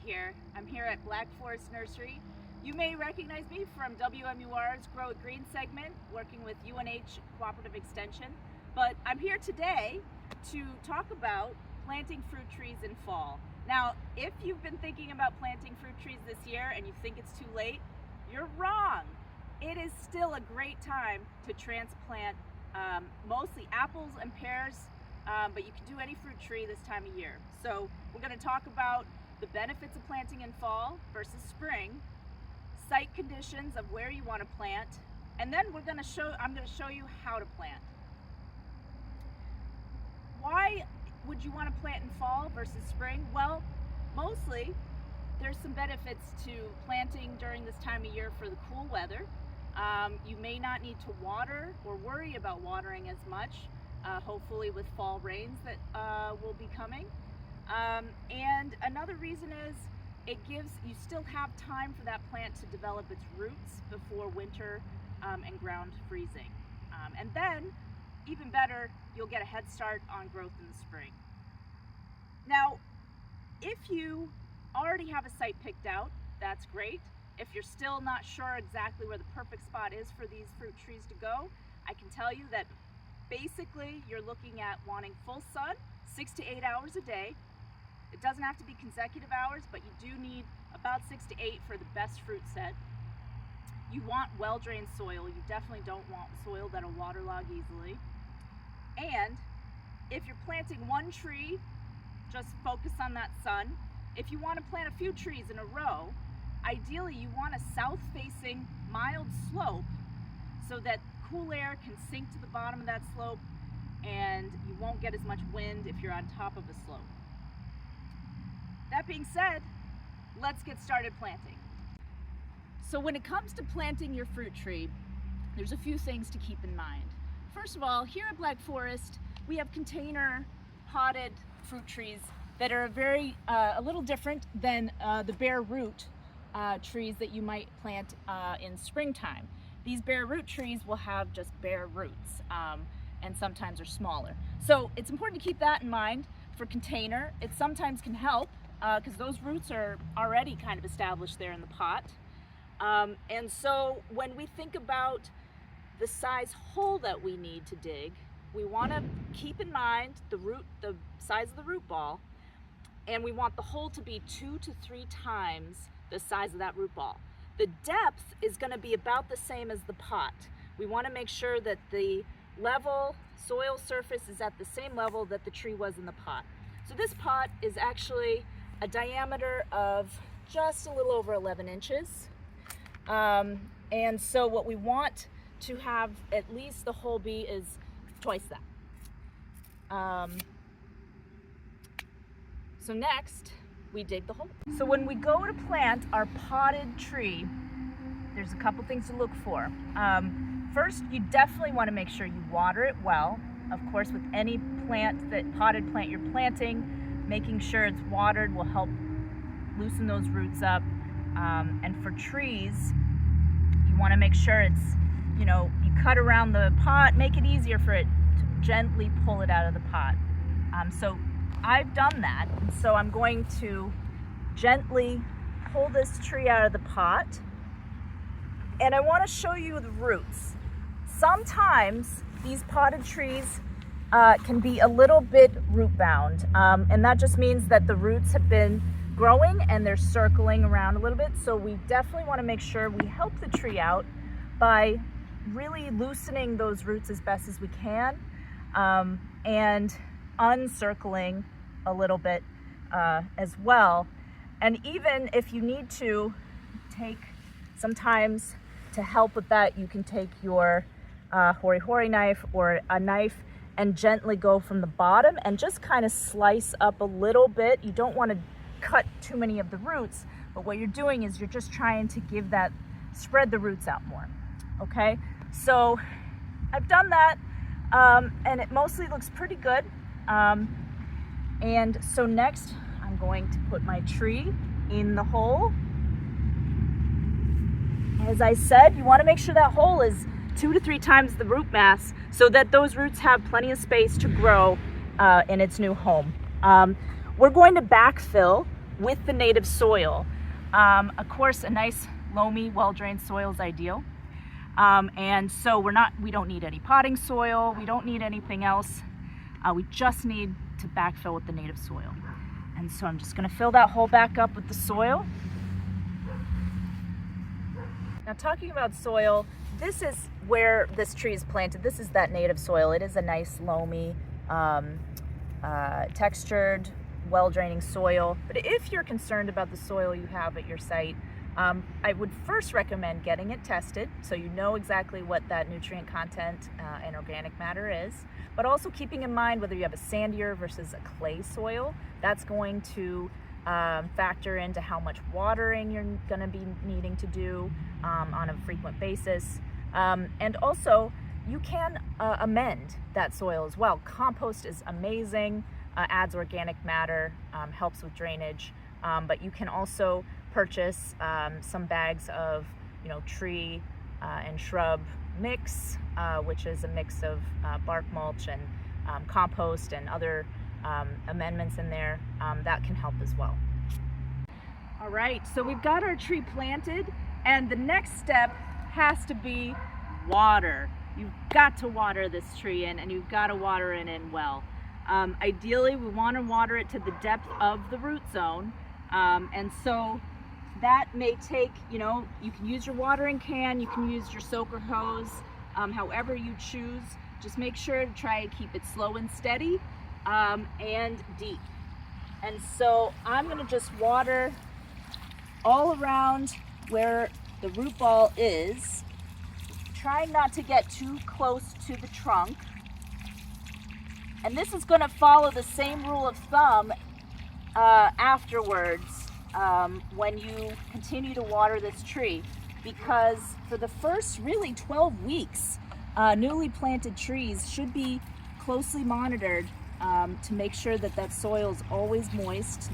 here. I'm here at Black Forest Nursery. You may recognize me from WMUR's Grow It Green segment, working with UNH Cooperative Extension. But I'm here today to talk about planting fruit trees in fall. Now, if you've been thinking about planting fruit trees this year and you think it's too late, you're wrong. It is still a great time to transplant mostly apples and pears, but you can do any fruit tree this time of year. So we're going to talk about the benefits of planting in fall versus spring, site conditions of where you want to plant, and then I'm going to show you how to plant. Why would you want to plant in fall versus spring? Well, mostly there's some benefits to planting during this time of year for the cool weather. You may not need to water or worry about watering as much, hopefully with fall rains that will be coming. And another reason is you still have time for that plant to develop its roots before winter and ground freezing. And then, even better, you'll get a head start on growth in the spring. Now, if you already have a site picked out, that's great. If you're still not sure exactly where the perfect spot is for these fruit trees to go, I can tell you that basically you're looking at wanting full sun, 6 to 8 hours a day. It doesn't have to be consecutive hours, but you do need about 6 to 8 for the best fruit set. You want well-drained soil. You definitely don't want soil that'll waterlog easily. And if you're planting one tree, just focus on that sun. If you want to plant a few trees in a row, ideally you want a south-facing mild slope so that cool air can sink to the bottom of that slope and you won't get as much wind if you're on top of a slope. That being said, let's get started planting. So when it comes to planting your fruit tree, there's a few things to keep in mind. First of all, here at Black Forest, we have container potted fruit trees that are a little different than the bare root trees that you might plant in springtime. These bare root trees will have just bare roots and sometimes are smaller. So it's important to keep that in mind. For container, it sometimes can help because those roots are already kind of established there in the pot. And so when we think about the size hole that we need to dig, we want to keep in mind the size of the root ball, and we want the hole to be 2 to 3 times the size of that root ball. The depth is going to be about the same as the pot. We want to make sure that the soil surface is at the same level that the tree was in the pot. So this pot is actually a diameter of just a little over 11 inches. And so what we want to have at least the hole be is twice that. So next, we dig the hole. So when we go to plant our potted tree, there's a couple things to look for. First, you definitely want to make sure you water it well. Of course, with any potted plant you're planting, making sure it's watered will help loosen those roots up. And for trees, you want to make sure it's, you cut around the pot, make it easier for it to gently pull it out of the pot. So I've done that, and so I'm going to gently pull this tree out of the pot, and I want to show you the roots. Sometimes these potted trees can be a little bit root bound, and that just means that the roots have been growing and they're circling around a little bit. So we definitely want to make sure we help the tree out by really loosening those roots as best as we can, and uncircling a little bit as well. And even if you need to sometimes to help with that, you can take your hori-hori knife or a knife and gently go from the bottom and just kind of slice up a little bit. You don't want to cut too many of the roots, but what you're doing is you're just trying to spread the roots out more. Okay, so I've done that, and it mostly looks pretty good. And so next, I'm going to put my tree in the hole. As I said, you want to make sure that hole is 2 to 3 times the root mass so that those roots have plenty of space to grow in its new home. We're going to backfill with the native soil. Of course, a nice loamy, well-drained soil is ideal. And so we don't need any potting soil, we don't need anything else. We just need to backfill with the native soil. And so I'm just gonna fill that hole back up with the soil. Now, talking about soil, this is where this tree is planted. This is that native soil. It is a nice loamy, textured, well-draining soil. But if you're concerned about the soil you have at your site, I would first recommend getting it tested so you know exactly what that nutrient content and organic matter is, but also keeping in mind whether you have a sandier versus a clay soil. That's going to factor into how much watering you're going to be needing to do on a frequent basis. And also, you can amend that soil as well. Compost is amazing, adds organic matter, helps with drainage, but you can also purchase some bags of tree and shrub mix, which is a mix of bark mulch and compost and other amendments in there. That can help as well. All right, so we've got our tree planted, and the next step has to be water. You've got to water this tree in, and you've got to water it in well. Ideally, we want to water it to the depth of the root zone, and so that may take, you can use your watering can, you can use your soaker hose, however you choose. Just make sure to try and keep it slow and steady and deep. And so I'm going to just water all around where the root ball is, trying not to get too close to the trunk. And this is going to follow the same rule of thumb afterwards when you continue to water this tree, because for the first really 12 weeks, newly planted trees should be closely monitored to make sure that that soil is always moist.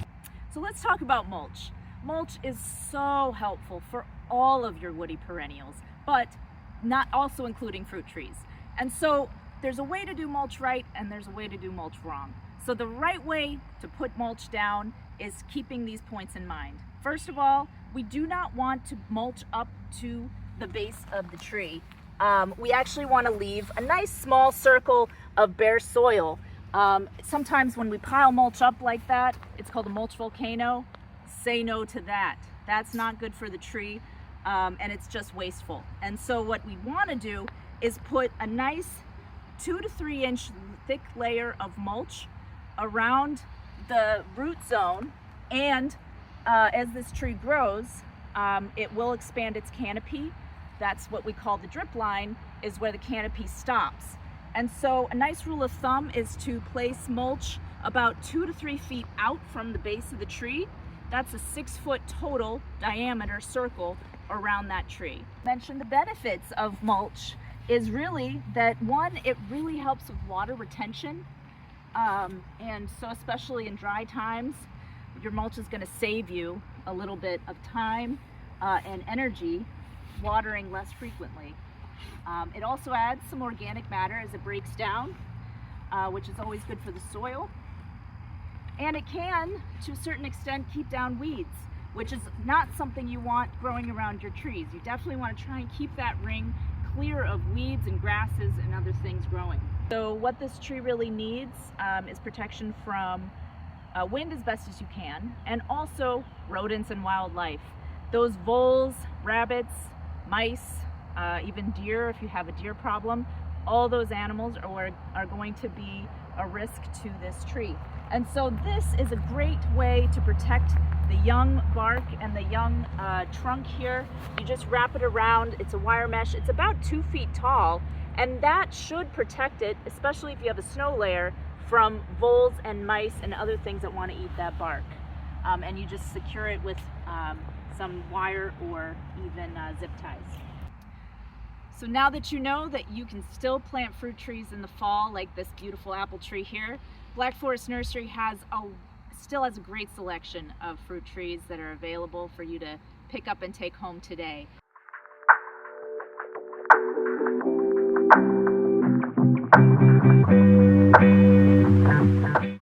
So let's talk about mulch. Mulch is so helpful for all of your woody perennials, but not also including fruit trees. And so there's a way to do mulch right and there's a way to do mulch wrong. So the right way to put mulch down is keeping these points in mind. First of all, we do not want to mulch up to the base of the tree. We actually want to leave a nice small circle of bare soil. Sometimes when we pile mulch up like that, it's called a mulch volcano. Say no to that. That's not good for the tree, and it's just wasteful. And so what we want to do is put a nice 2 to 3 inch thick layer of mulch around the root zone, and as this tree grows, it will expand its canopy. That's what we call the drip line, is where the canopy stops. And so a nice rule of thumb is to place mulch about 2 to 3 feet out from the base of the tree. That's a 6-foot total diameter circle around that tree. Mention the benefits of mulch is really that, one, it really helps with water retention. And so especially in dry times, your mulch is going to save you a little bit of time and energy watering less frequently. It also adds some organic matter as it breaks down, which is always good for the soil. And it can, to a certain extent, keep down weeds, which is not something you want growing around your trees. You definitely want to try and keep that ring clear of weeds and grasses and other things growing. So what this tree really needs is protection from wind as best as you can, and also rodents and wildlife. Those voles, rabbits, mice, even deer, if you have a deer problem, all those animals are going to be a risk to this tree. And so this is a great way to protect the young bark and the young trunk here. You just wrap it around. It's a wire mesh. It's about 2 feet tall, and that should protect it, especially if you have a snow layer, from voles and mice and other things that want to eat that bark. And you just secure it with some wire or even zip ties. So now that you know that you can still plant fruit trees in the fall, like this beautiful apple tree here, Black Forest Nursery still has a great selection of fruit trees that are available for you to pick up and take home today.